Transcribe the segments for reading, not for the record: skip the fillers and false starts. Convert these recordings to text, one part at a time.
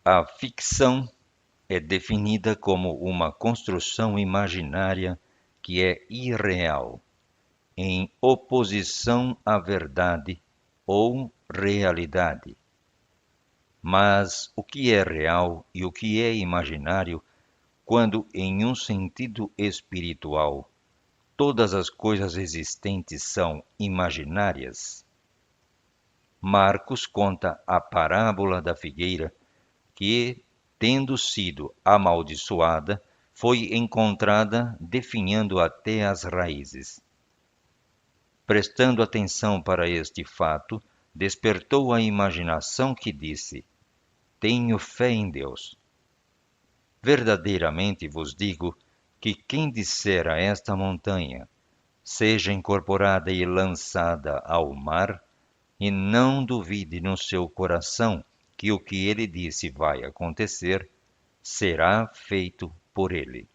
A ficção é definida como uma construção imaginária que é irreal, em oposição à verdade ou realidade. Mas o que é real e o que é imaginário quando, em um sentido espiritual, todas as coisas existentes são imaginárias? Marcos conta a parábola da figueira que, tendo sido amaldiçoada, foi encontrada definhando até as raízes. Prestando atenção para este fato, despertou a imaginação que disse: Tenho fé em Deus. Verdadeiramente vos digo que quem disser a esta montanha, seja incorporada e lançada ao mar, e não duvide no seu coração que o que ele disse vai acontecer, será feito por ele.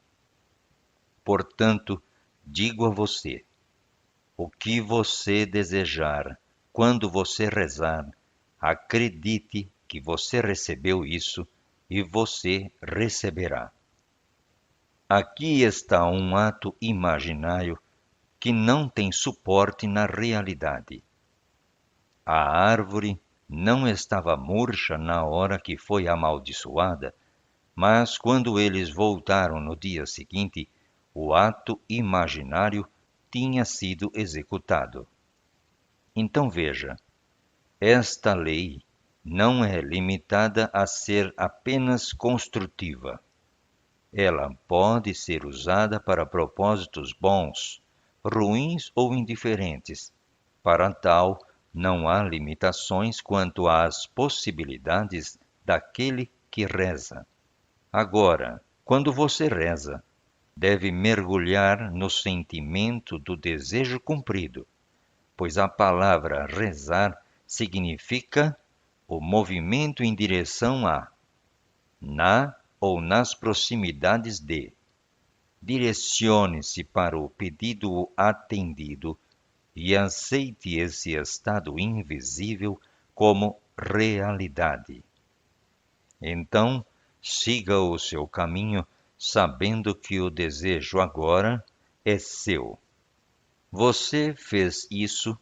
Portanto, digo a você: o que você desejar, quando você rezar, acredite que você recebeu isso e você receberá. Aqui está um ato imaginário que não tem suporte na realidade. A árvore não estava murcha na hora que foi amaldiçoada, mas quando eles voltaram no dia seguinte, o ato imaginário tinha sido executado. Então veja, esta lei não é limitada a ser apenas construtiva. Ela pode ser usada para propósitos bons, ruins ou indiferentes. Para tal, não há limitações quanto às possibilidades daquele que reza. Agora, quando você reza, deve mergulhar no sentimento do desejo cumprido, pois a palavra rezar significa o movimento em direção a, na ou nas proximidades de. Direcione-se para o pedido atendido e aceite esse estado invisível como realidade. Então, siga o seu caminho, sabendo que o desejo agora é seu. Você fez isso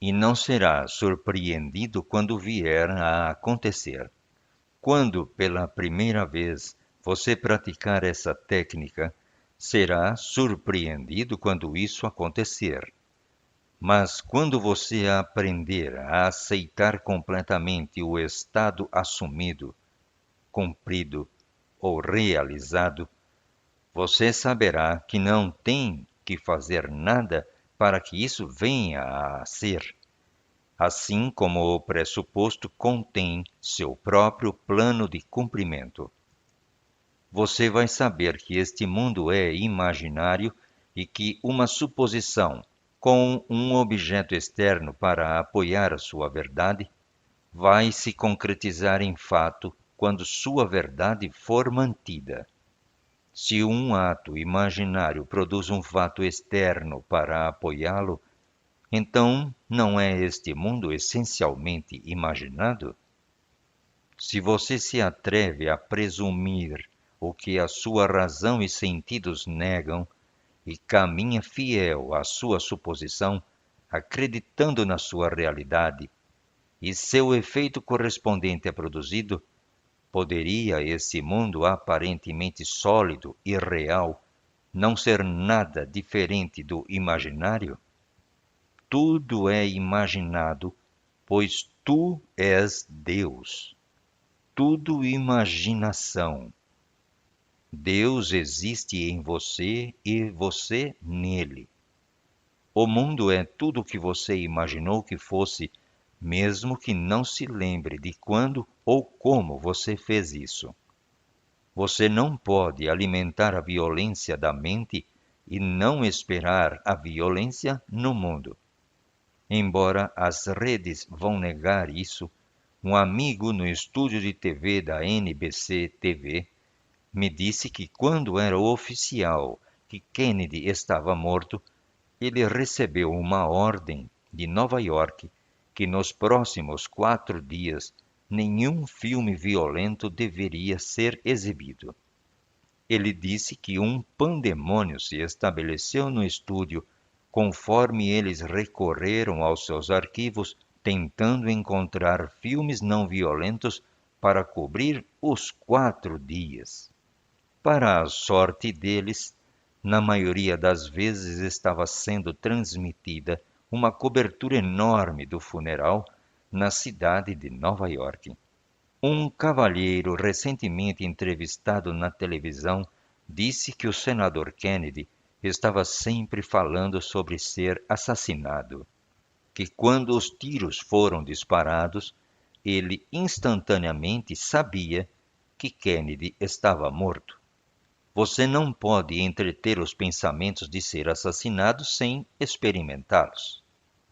e não será surpreendido quando vier a acontecer. Quando pela primeira vez você praticar essa técnica, será surpreendido quando isso acontecer. Mas quando você aprender a aceitar completamente o estado assumido, cumprido ou realizado, você saberá que não tem que fazer nada para que isso venha a ser, assim como o pressuposto contém seu próprio plano de cumprimento. Você vai saber que este mundo é imaginário e que uma suposição, com um objeto externo para apoiar a sua verdade, vai se concretizar em fato quando sua verdade for mantida. Se um ato imaginário produz um fato externo para apoiá-lo, então não é este mundo essencialmente imaginado? Se você se atreve a presumir o que a sua razão e sentidos negam e caminha fiel à sua suposição, acreditando na sua realidade, e seu efeito correspondente é produzido, poderia esse mundo aparentemente sólido e real não ser nada diferente do imaginário? Tudo é imaginado, pois tu és Deus. Tudo imaginação. Deus existe em você e você nele. O mundo é tudo o que você imaginou que fosse, mesmo que não se lembre de quando ou como você fez isso. Você não pode alimentar a violência da mente e não esperar a violência no mundo. Embora as redes vão negar isso, um amigo no estúdio de TV da NBC-TV me disse que quando era oficial que Kennedy estava morto, ele recebeu uma ordem de Nova York que nos próximos 4 dias nenhum filme violento deveria ser exibido. Ele disse que um pandemônio se estabeleceu no estúdio conforme eles recorreram aos seus arquivos tentando encontrar filmes não violentos para cobrir os 4 dias. Para a sorte deles, na maioria das vezes estava sendo transmitida uma cobertura enorme do funeral na cidade de Nova York. Um cavalheiro recentemente entrevistado na televisão disse que o senador Kennedy estava sempre falando sobre ser assassinado, que quando os tiros foram disparados, ele instantaneamente sabia que Kennedy estava morto. Você não pode entreter os pensamentos de ser assassinado sem experimentá-los.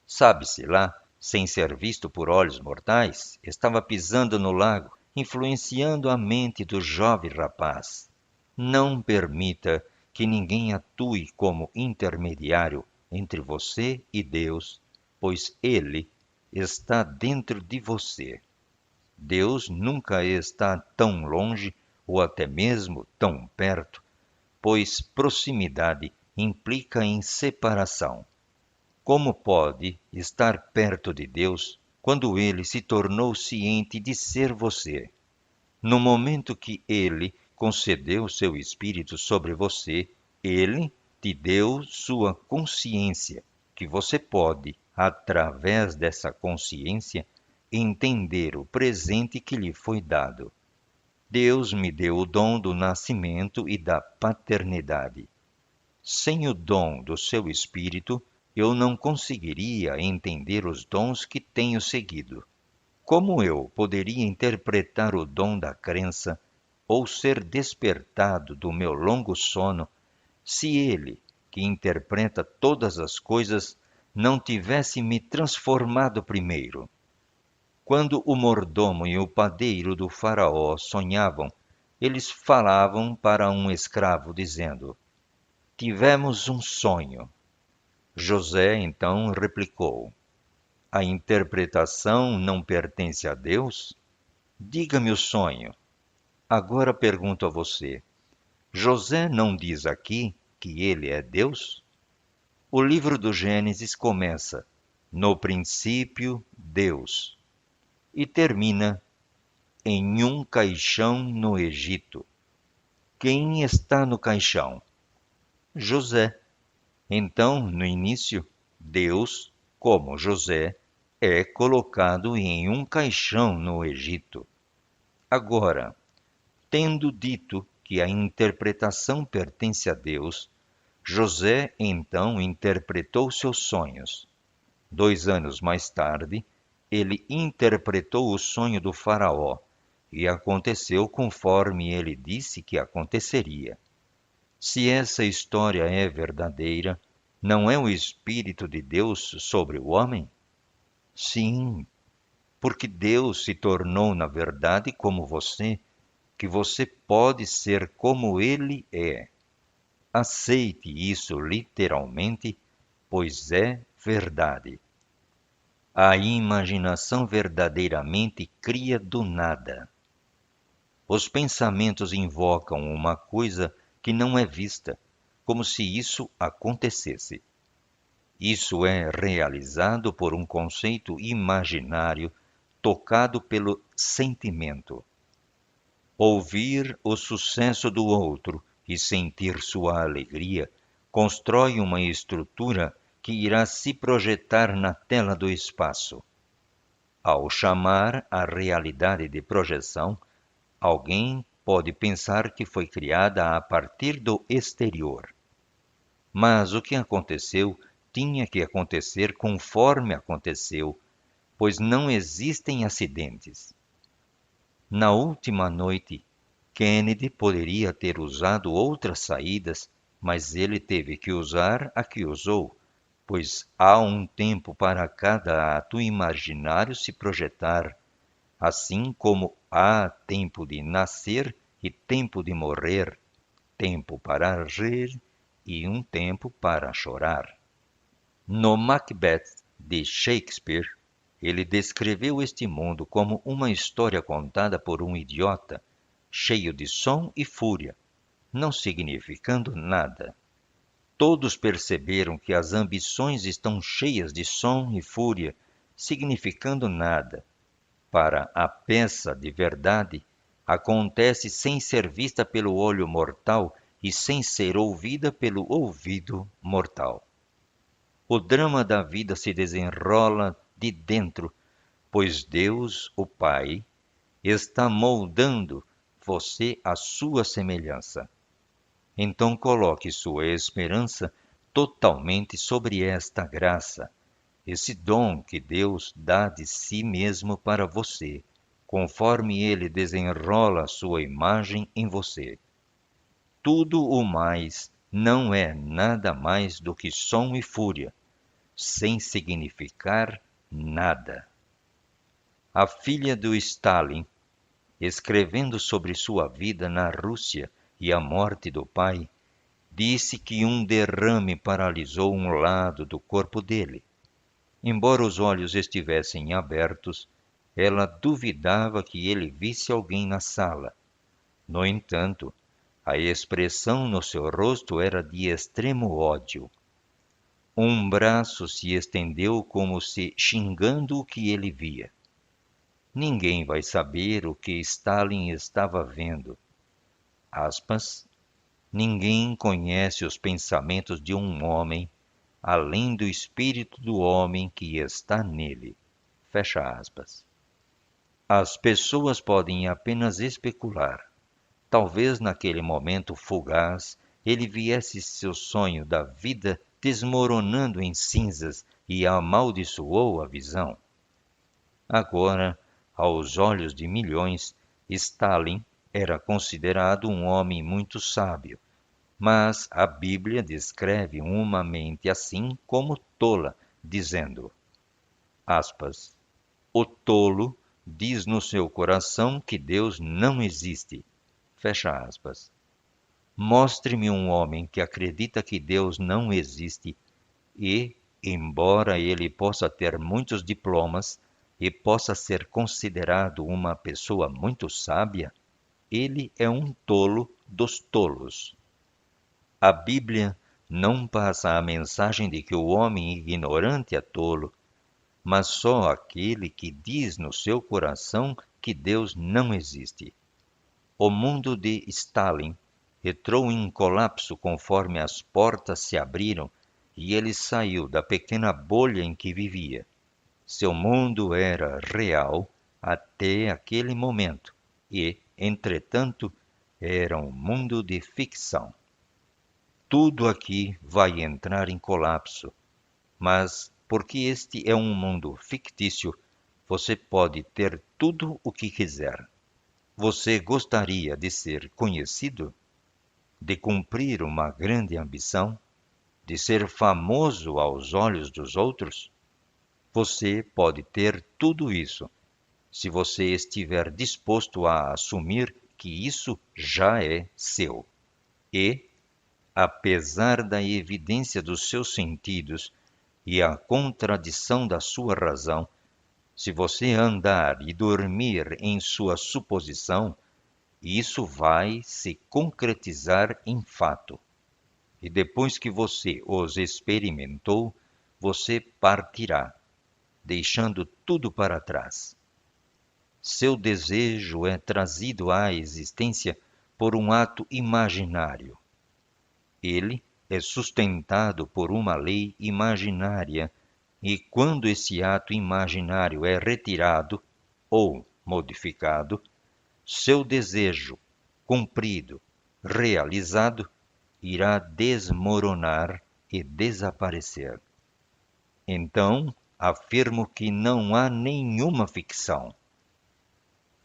Sabe-se lá, sem ser visto por olhos mortais, estava pisando no lago, influenciando a mente do jovem rapaz. Não permita que ninguém atue como intermediário entre você e Deus, pois Ele está dentro de você. Deus nunca está tão longe ou até mesmo tão perto, pois proximidade implica em separação. Como pode estar perto de Deus quando ele se tornou ciente de ser você? No momento que ele concedeu seu espírito sobre você, ele te deu sua consciência, que você pode, através dessa consciência, entender o presente que lhe foi dado. Deus me deu o dom do nascimento e da paternidade. Sem o dom do seu espírito, eu não conseguiria entender os dons que tenho seguido. Como eu poderia interpretar o dom da crença ou ser despertado do meu longo sono se ele, que interpreta todas as coisas, não tivesse me transformado primeiro? Quando o mordomo e o padeiro do faraó sonhavam, eles falavam para um escravo, dizendo: Tivemos um sonho. José então replicou: A interpretação não pertence a Deus? Diga-me o sonho. Agora pergunto a você: José não diz aqui que ele é Deus? O livro do Gênesis começa: No princípio, Deus, e termina: Em um caixão no Egito. Quem está no caixão? José. Então, no início, Deus, como José, é colocado em um caixão no Egito. Agora, tendo dito que a interpretação pertence a Deus, José então interpretou seus sonhos. 2 anos mais tarde, ele interpretou o sonho do faraó, e aconteceu conforme ele disse que aconteceria. Se essa história é verdadeira, não é o Espírito de Deus sobre o homem? Sim, porque Deus se tornou, na verdade, como você, que você pode ser como Ele é. Aceite isso literalmente, pois é verdade. A imaginação verdadeiramente cria do nada. Os pensamentos invocam uma coisa que não é vista, como se isso acontecesse. Isso é realizado por um conceito imaginário tocado pelo sentimento. Ouvir o sucesso do outro e sentir sua alegria constrói uma estrutura que irá se projetar na tela do espaço. Ao chamar a realidade de projeção, alguém pode pensar que foi criada a partir do exterior. Mas o que aconteceu tinha que acontecer conforme aconteceu, pois não existem acidentes. Na última noite, Kennedy poderia ter usado outras saídas, mas ele teve que usar a que usou, pois há um tempo para cada ato imaginário se projetar, assim como há tempo de nascer e tempo de morrer, tempo para rir e um tempo para chorar. No Macbeth de Shakespeare, Ele descreveu este mundo como uma história contada por um idiota, cheio de som e fúria, não significando nada. Todos perceberam que as ambições estão cheias de som e fúria, significando nada. Para a peça de verdade, acontece sem ser vista pelo olho mortal e sem ser ouvida pelo ouvido mortal. O drama da vida se desenrola de dentro, pois Deus, o Pai, está moldando você à sua semelhança. Então coloque sua esperança totalmente sobre esta graça, esse dom que Deus dá de si mesmo para você, conforme Ele desenrola a sua imagem em você. Tudo o mais não é nada mais do que som e fúria, sem significar nada. A filha do Stalin, escrevendo sobre sua vida na Rússia e a morte do pai, disse que um derrame paralisou um lado do corpo dele. Embora os olhos estivessem abertos, ela duvidava que ele visse alguém na sala. No entanto, a expressão no seu rosto era de extremo ódio. Um braço se estendeu como se xingando o que ele via. Ninguém vai saber o que Stalin estava vendo. Aspas, ninguém conhece os pensamentos de um homem, além do espírito do homem que está nele. Fecha aspas. As pessoas podem apenas especular. Talvez naquele momento fugaz ele viesse seu sonho da vida desmoronando em cinzas e amaldiçoou a visão. Agora, aos olhos de milhões, Stalin era considerado um homem muito sábio, mas a Bíblia descreve uma mente assim como tola, dizendo, aspas, o tolo diz no seu coração que Deus não existe. Fecha aspas. Mostre-me um homem que acredita que Deus não existe e, embora ele possa ter muitos diplomas e possa ser considerado uma pessoa muito sábia, ele é um tolo dos tolos. A Bíblia não passa a mensagem de que o homem ignorante é tolo, mas só aquele que diz no seu coração que Deus não existe. O mundo de Stalin entrou em colapso conforme as portas se abriram e ele saiu da pequena bolha em que vivia. Seu mundo era real até aquele momento e, entretanto, era um mundo de ficção. Tudo aqui vai entrar em colapso, mas porque este é um mundo fictício, você pode ter tudo o que quiser. Você gostaria de ser conhecido? De cumprir uma grande ambição? De ser famoso aos olhos dos outros? Você pode ter tudo isso, se você estiver disposto a assumir que isso já é seu. E, apesar da evidência dos seus sentidos e a contradição da sua razão, se você andar e dormir em sua suposição, isso vai se concretizar em fato. E depois que você os experimentou, você partirá, deixando tudo para trás. Seu desejo é trazido à existência por um ato imaginário. Ele é sustentado por uma lei imaginária e quando esse ato imaginário é retirado ou modificado, seu desejo, cumprido, realizado, irá desmoronar e desaparecer. Então, afirmo que não há nenhuma ficção.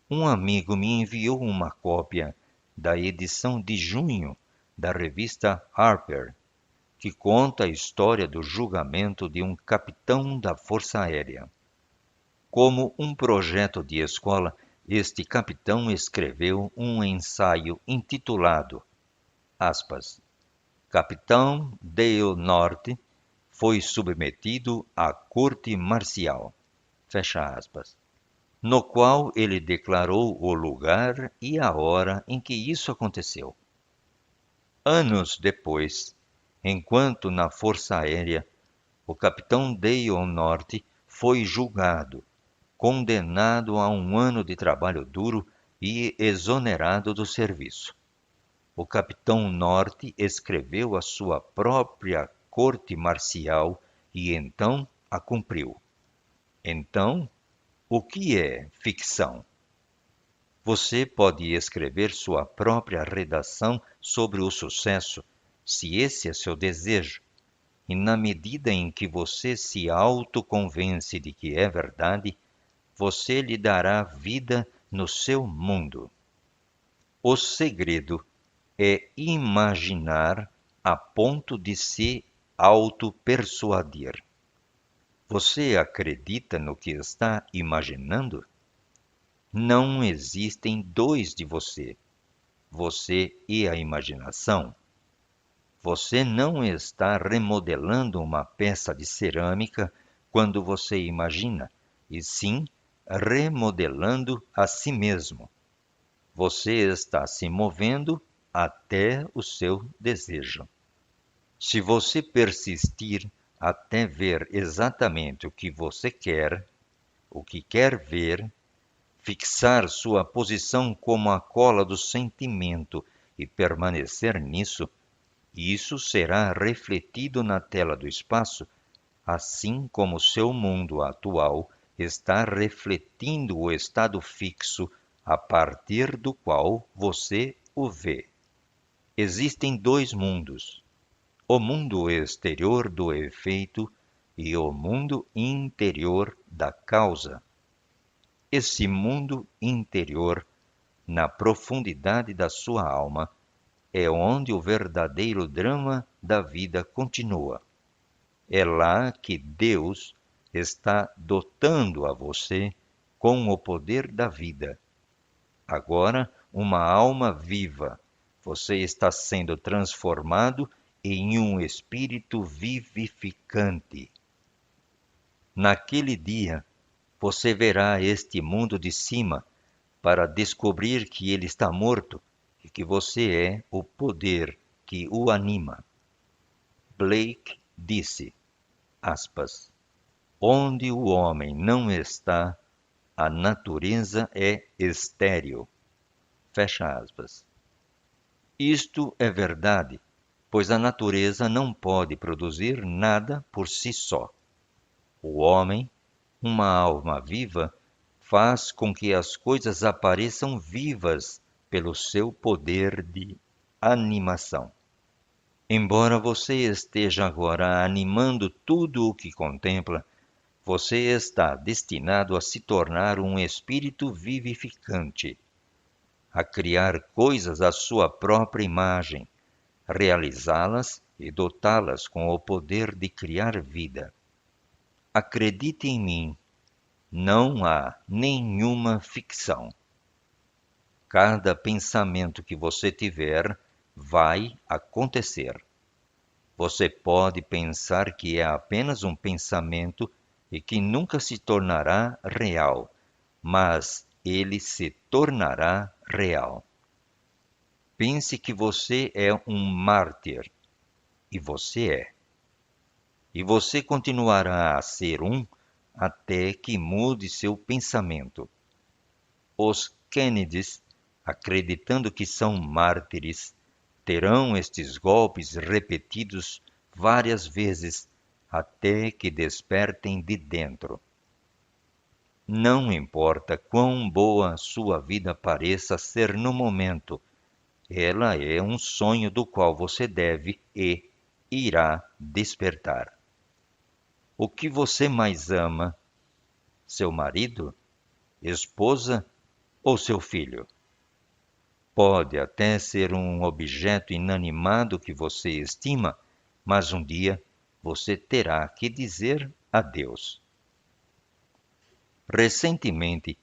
Um amigo me enviou uma cópia da edição de junho da revista Harper, que conta a história do julgamento de um capitão da Força Aérea. Como um projeto de escola, este capitão escreveu um ensaio intitulado, aspas, Capitão Dale Norte foi submetido à corte marcial. fecha aspas, no qual ele declarou o lugar e a hora em que isso aconteceu. Anos depois, enquanto na Força Aérea, o capitão Dale Norte foi julgado, condenado a 1 ano de trabalho duro e exonerado do serviço. O capitão Norte escreveu a sua própria corte marcial e então a cumpriu. Então, o que é ficção? Você pode escrever sua própria redação sobre o sucesso, se esse é seu desejo, e na medida em que você se autoconvence de que é verdade, você lhe dará vida no seu mundo. O segredo é imaginar a ponto de se auto-persuadir. Você acredita no que está imaginando? Não existem dois de você, você e a imaginação. Você não está remodelando uma peça de cerâmica quando você imagina, e sim remodelando a si mesmo. Você está se movendo até o seu desejo. Se você persistir até ver exatamente o que você quer, o que quer ver, fixar sua posição como a cola do sentimento e permanecer nisso, isso será refletido na tela do espaço, assim como seu mundo atual está refletindo o estado fixo a partir do qual você o vê. Existem dois mundos: o mundo exterior do efeito e o mundo interior da causa. Esse mundo interior, na profundidade da sua alma, é onde o verdadeiro drama da vida continua. É lá que Deus está dotando a você com o poder da vida. Agora, uma alma viva, você está sendo transformado em um espírito vivificante. Naquele dia, você verá este mundo de cima para descobrir que ele está morto e que você é o poder que o anima. Blake disse, aspas, onde o homem não está, a natureza é estéril. Fecha aspas. Isto é verdade, pois a natureza não pode produzir nada por si só. O homem, uma alma viva, faz com que as coisas apareçam vivas pelo seu poder de animação. Embora você esteja agora animando tudo o que contempla, você está destinado a se tornar um espírito vivificante, a criar coisas à sua própria imagem, realizá-las e dotá-las com o poder de criar vida. Acredite em mim, não há nenhuma ficção. Cada pensamento que você tiver vai acontecer. Você pode pensar que é apenas um pensamento e que nunca se tornará real, mas ele se tornará real. Pense que você é um mártir, e você é. E você continuará a ser um até que mude seu pensamento. Os Kennedys, acreditando que são mártires, terão estes golpes repetidos várias vezes até que despertem de dentro. Não importa quão boa sua vida pareça ser no momento, ela é um sonho do qual você deve e irá despertar. O que você mais ama? Seu marido, esposa ou seu filho? Pode até ser um objeto inanimado que você estima, mas um dia você terá que dizer adeus. Recentemente,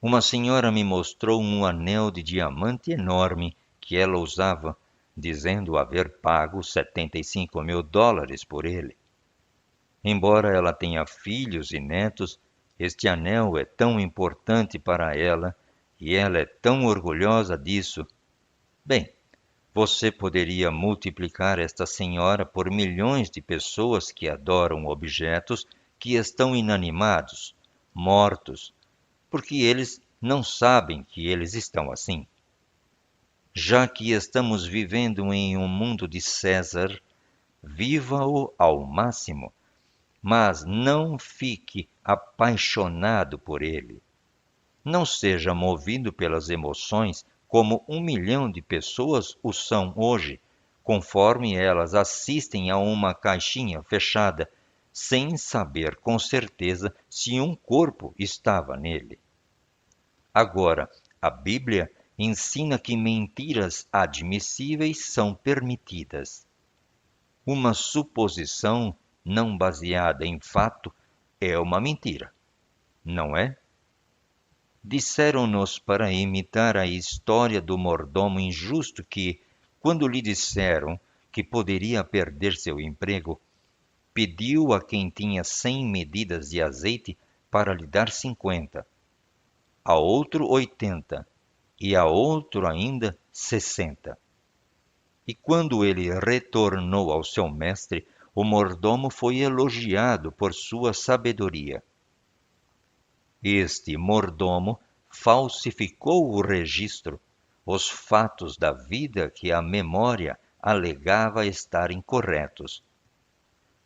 uma senhora me mostrou um anel de diamante enorme que ela usava, dizendo haver pago $75.000 por ele. Embora ela tenha filhos e netos, Este anel é tão importante para ela e ela é tão orgulhosa disso. Bem, você poderia multiplicar esta senhora por milhões de pessoas que adoram objetos que estão inanimados, mortos, porque eles não sabem que eles estão assim. Já que estamos vivendo em um mundo de César, viva-o ao máximo, mas não fique apaixonado por ele. Não seja movido pelas emoções como 1 milhão de pessoas o são hoje, conforme elas assistem a uma caixinha fechada, sem saber com certeza se um corpo estava nele. Agora, a Bíblia ensina que mentiras admissíveis são permitidas. Uma suposição não baseada em fato é uma mentira, não é? Disseram-nos para imitar a história do mordomo injusto que, quando lhe disseram que poderia perder seu emprego, pediu a quem tinha 100 medidas de azeite para lhe dar 50, a outro 80 e a outro ainda 60. E quando ele retornou ao seu mestre, o mordomo foi elogiado por sua sabedoria. Este mordomo falsificou o registro, os fatos da vida que a memória alegava estarem corretos.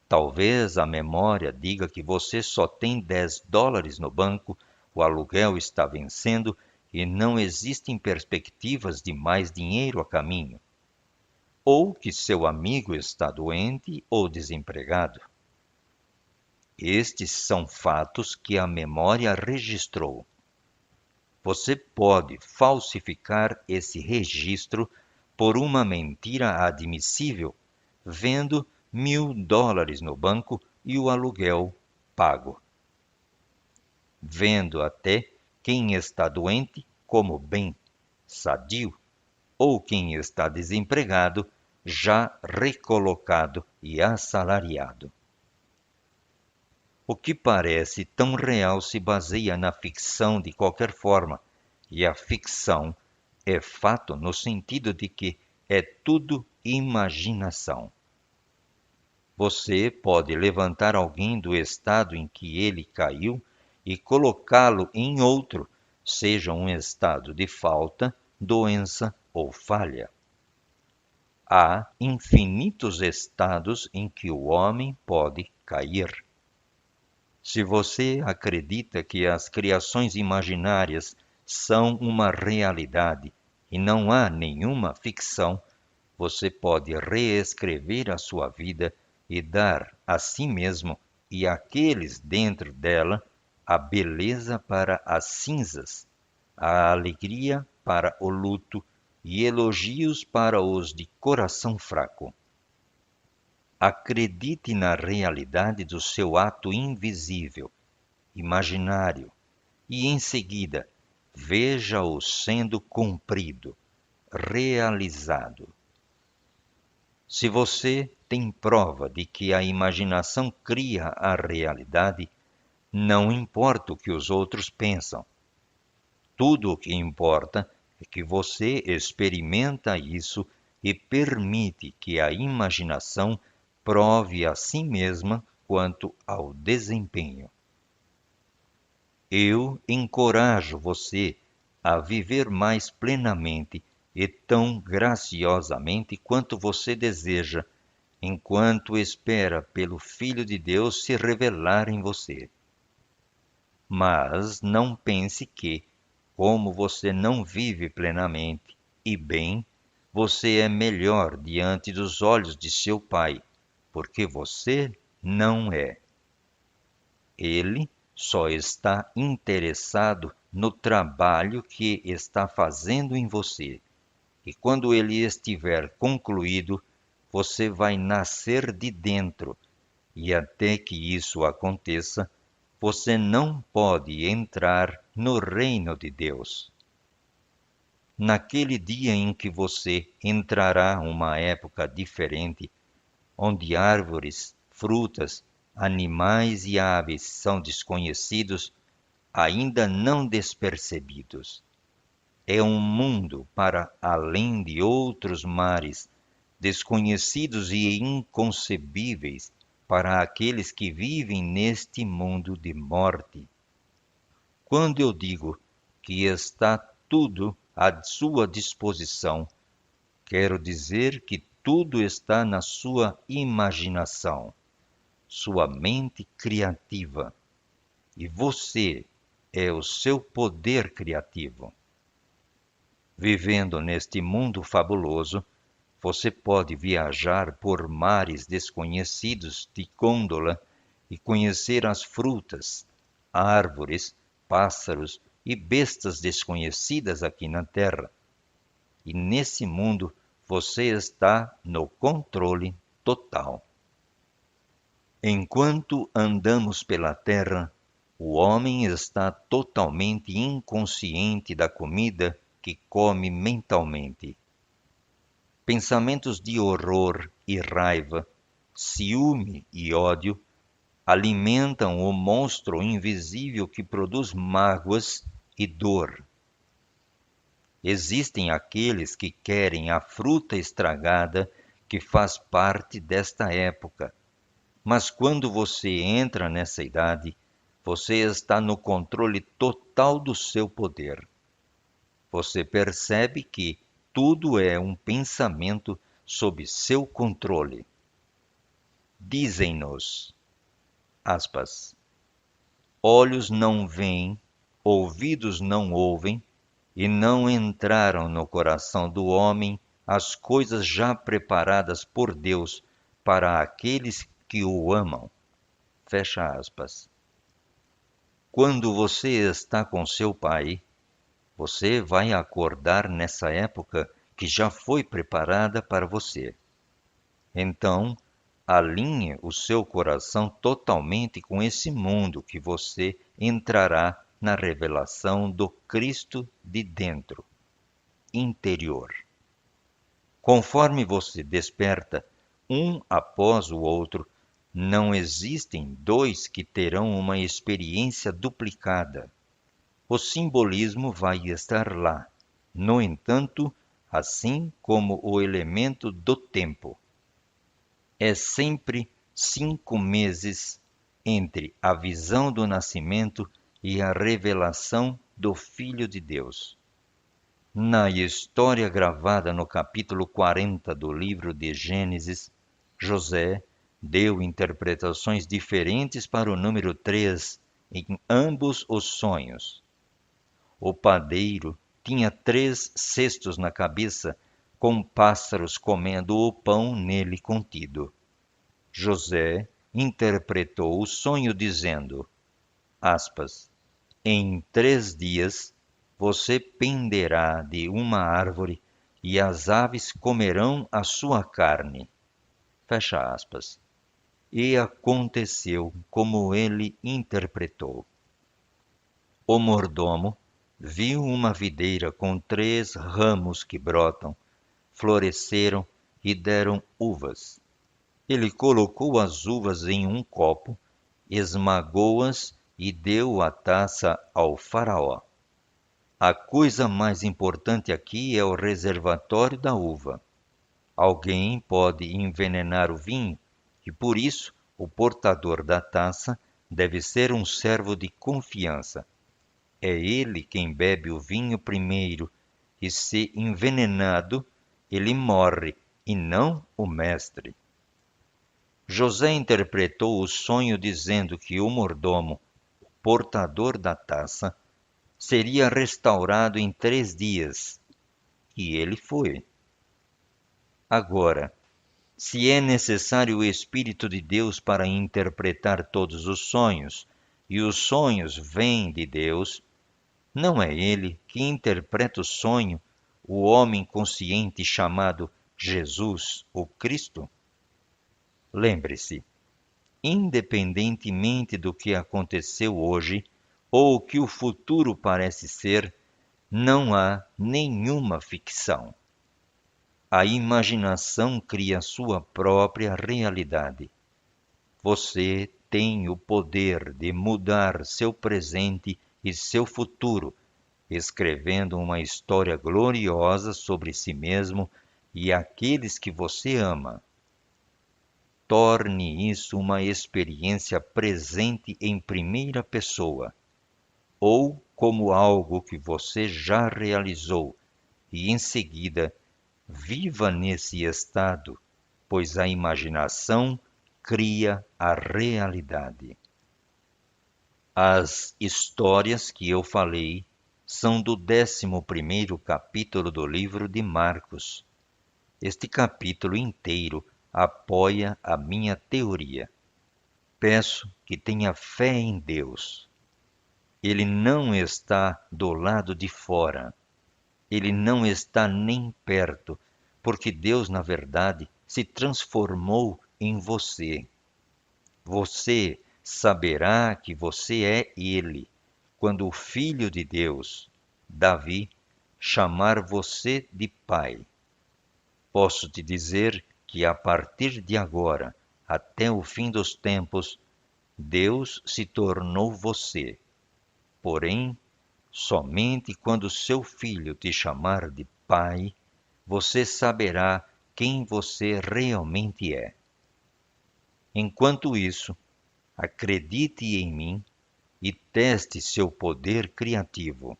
Talvez a memória diga que você só tem $10 no banco, o aluguel está vencendo e não existem perspectivas de mais dinheiro a caminho. Ou que seu amigo está doente ou desempregado. Estes são fatos que a memória registrou. Você pode falsificar esse registro por uma mentira admissível, vendo $1.000 no banco e o aluguel pago. Vendo até quem está doente como bem, sadio, ou quem está desempregado, já recolocado e assalariado. O que parece tão real se baseia na ficção de qualquer forma, e a ficção é fato no sentido de que é tudo imaginação. Você pode levantar alguém do estado em que ele caiu e colocá-lo em outro, seja um estado de falta, doença ou falha. Há infinitos estados em que o homem pode cair. Se você acredita que as criações imaginárias são uma realidade e não há nenhuma ficção, você pode reescrever a sua vida e dar a si mesmo e àqueles dentro dela a beleza para as cinzas, a alegria para o luto e elogios para os de coração fraco. Acredite na realidade do seu ato invisível, imaginário, e em seguida veja-o sendo cumprido, realizado. Se você tem prova de que a imaginação cria a realidade, não importa o que os outros pensam. Tudo o que importa é que você experimenta isso e permite que a imaginação prove a si mesma quanto ao desempenho. Eu encorajo você a viver mais plenamente e tão graciosamente quanto você deseja, enquanto espera pelo Filho de Deus se revelar em você. Mas não pense que, como você não vive plenamente e bem, você é melhor diante dos olhos de seu Pai, porque você não é. Ele só está interessado no trabalho que está fazendo em você. E quando ele estiver concluído, você vai nascer de dentro. E até que isso aconteça, você não pode entrar no reino de Deus. Naquele dia em que você entrará uma época diferente, onde árvores, frutas, animais e aves são desconhecidos, ainda não despercebidos. É um mundo para além de outros mares, desconhecidos e inconcebíveis para aqueles que vivem neste mundo de morte. Quando eu digo que está tudo à sua disposição, quero dizer que tudo está na sua imaginação, sua mente criativa, e você é o seu poder criativo. Vivendo neste mundo fabuloso, você pode viajar por mares desconhecidos de gôndola e conhecer as frutas, árvores, pássaros e bestas desconhecidas aqui na Terra. E nesse mundo você está no controle total. Enquanto andamos pela Terra, o homem está totalmente inconsciente da comida que come mentalmente. Pensamentos de horror e raiva, ciúme e ódio alimentam o monstro invisível que produz mágoas e dor. Existem aqueles que querem a fruta estragada que faz parte desta época, mas quando você entra nessa idade, você está no controle total do seu poder. Você percebe que tudo é um pensamento sob seu controle. Dizem-nos, aspas, olhos não veem, ouvidos não ouvem, e não entraram no coração do homem as coisas já preparadas por Deus para aqueles que o amam. Fecha aspas. Quando você está com seu pai, você vai acordar nessa época que já foi preparada para você. Então, alinhe o seu coração totalmente com esse mundo que você entrará na revelação do Cristo de dentro, interior. Conforme você desperta, um após o outro, não existem dois que terão uma experiência duplicada. O simbolismo vai estar lá, no entanto, assim como o elemento do tempo. É sempre 5 meses entre a visão do nascimento e a revelação do Filho de Deus. Na história gravada no capítulo 40 do livro de Gênesis, José deu interpretações diferentes para o número 3 em ambos os sonhos. O padeiro tinha 3 cestos na cabeça, com pássaros comendo o pão nele contido. José interpretou o sonho dizendo, aspas, em 3 dias você penderá de uma árvore e as aves comerão a sua carne. Fecha aspas. E aconteceu como ele interpretou. O mordomo viu uma videira com 3 ramos que brotam, floresceram e deram uvas. Ele colocou as uvas em um copo, esmagou-as e deu a taça ao faraó. A coisa mais importante aqui é o reservatório da uva. Alguém pode envenenar o vinho, e por isso o portador da taça deve ser um servo de confiança. É ele quem bebe o vinho primeiro, e se envenenado, ele morre, e não o mestre. José interpretou o sonho dizendo que o mordomo, o portador da taça, seria restaurado em 3 dias, e ele foi. Agora, se é necessário o Espírito de Deus para interpretar todos os sonhos, e os sonhos vêm de Deus, não é ele que interpreta o sonho, o homem consciente chamado Jesus, o Cristo? Lembre-se, independentemente do que aconteceu hoje, ou o que o futuro parece ser, não há nenhuma ficção. A imaginação cria sua própria realidade. Você tem o poder de mudar seu presente e seu futuro, escrevendo uma história gloriosa sobre si mesmo e aqueles que você ama. Torne isso uma experiência presente em primeira pessoa, ou como algo que você já realizou, e em seguida viva nesse estado, pois a imaginação cria a realidade. As histórias que eu falei são do 11º capítulo do livro de Marcos. Este capítulo inteiro apoia a minha teoria. Peço que tenha fé em Deus. Ele não está do lado de fora. Ele não está nem perto, porque Deus, na verdade, se transformou em você. Você saberá que você é Ele, quando o Filho de Deus, Davi, chamar você de Pai. Posso te dizer que a partir de agora, até o fim dos tempos, Deus se tornou você. Porém, somente quando seu filho te chamar de Pai, você saberá quem você realmente é. Enquanto isso, acredite em mim e teste seu poder criativo.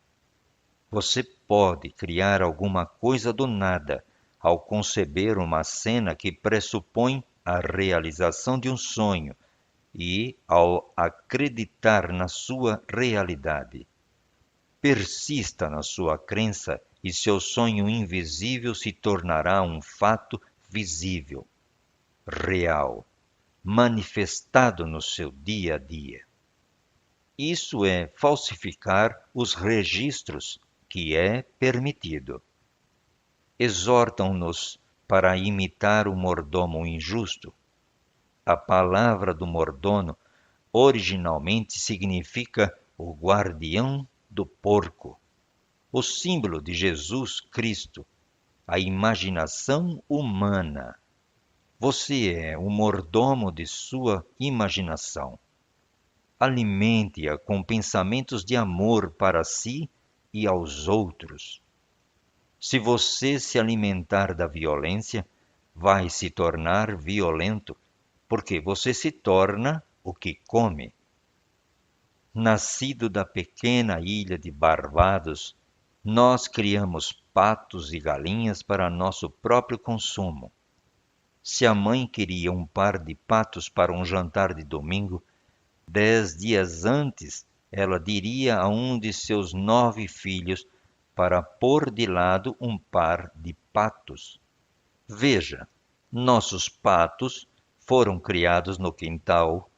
Você pode criar alguma coisa do nada ao conceber uma cena que pressupõe a realização de um sonho e ao acreditar na sua realidade. Persista na sua crença e seu sonho invisível se tornará um fato visível, real, manifestado no seu dia a dia. Isso é falsificar os registros, que é permitido. Exortam-nos para imitar o mordomo injusto. A palavra do mordomo originalmente significa o guardião do porco, o símbolo de Jesus Cristo, a imaginação humana. Você é o mordomo de sua imaginação. Alimente-a com pensamentos de amor para si e aos outros. Se você se alimentar da violência, vai se tornar violento, porque você se torna o que come. Nascido da pequena ilha de Barbados, nós criamos patos e galinhas para nosso próprio consumo. Se a mãe queria um par de patos para um jantar de domingo, 10 dias antes ela diria a um de seus 9 filhos para pôr de lado um par de patos. Veja, nossos patos foram criados no quintal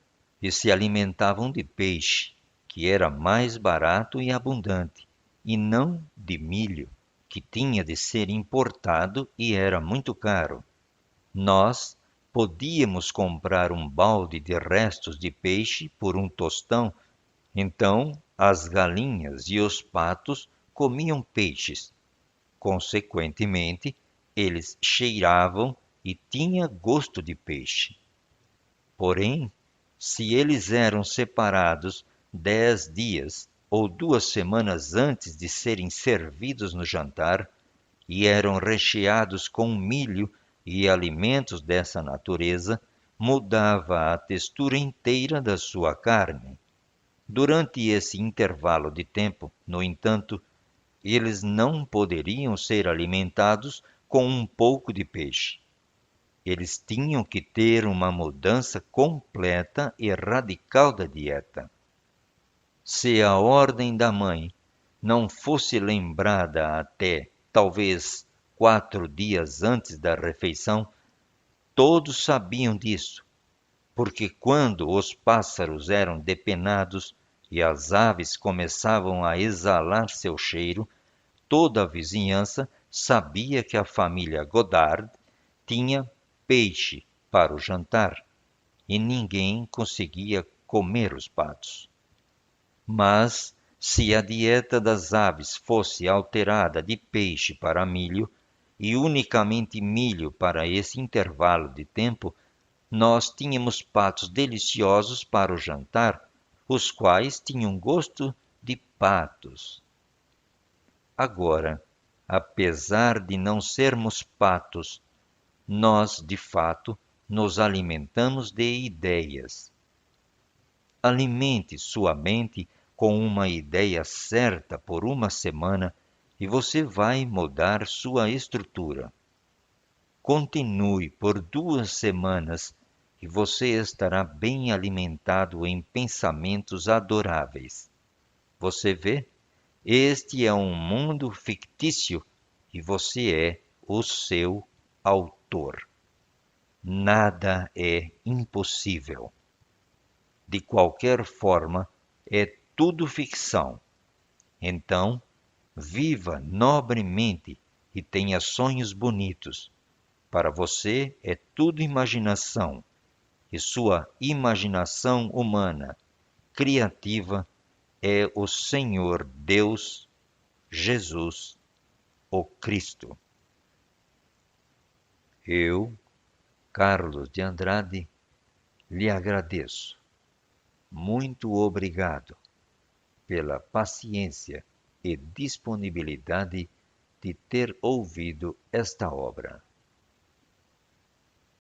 e se alimentavam de peixe, que era mais barato e abundante, e não de milho, que tinha de ser importado e era muito caro. Nós podíamos comprar um balde de restos de peixe por um tostão, então as galinhas e os patos comiam peixes. Consequentemente, eles cheiravam e tinham gosto de peixe. Porém, se eles eram separados 10 dias ou 2 semanas antes de serem servidos no jantar, e eram recheados com milho e alimentos dessa natureza, mudava a textura inteira da sua carne. Durante esse intervalo de tempo, no entanto, eles não poderiam ser alimentados com um pouco de peixe. Eles tinham que ter uma mudança completa e radical da dieta. Se a ordem da mãe não fosse lembrada até, talvez, 4 dias antes da refeição, todos sabiam disso, porque quando os pássaros eram depenados e as aves começavam a exalar seu cheiro, toda a vizinhança sabia que a família Godard tinha peixe para o jantar, e ninguém conseguia comer os patos. Mas, se a dieta das aves fosse alterada de peixe para milho, e unicamente milho para esse intervalo de tempo, nós tínhamos patos deliciosos para o jantar, os quais tinham gosto de patos. Agora, apesar de não sermos patos, nós, de fato, nos alimentamos de ideias. Alimente sua mente com uma ideia certa por uma semana e você vai mudar sua estrutura. Continue por 2 semanas e você estará bem alimentado em pensamentos adoráveis. Você vê? Este é um mundo fictício e você é o seu autor. Nada é impossível. De qualquer forma, é tudo ficção. Então, viva nobremente e tenha sonhos bonitos. Para você é tudo imaginação, e sua imaginação humana, criativa, é o Senhor Deus, Jesus, o Cristo. Eu, Carlos de Andrade, lhe agradeço. Muito obrigado pela paciência e disponibilidade de ter ouvido esta obra.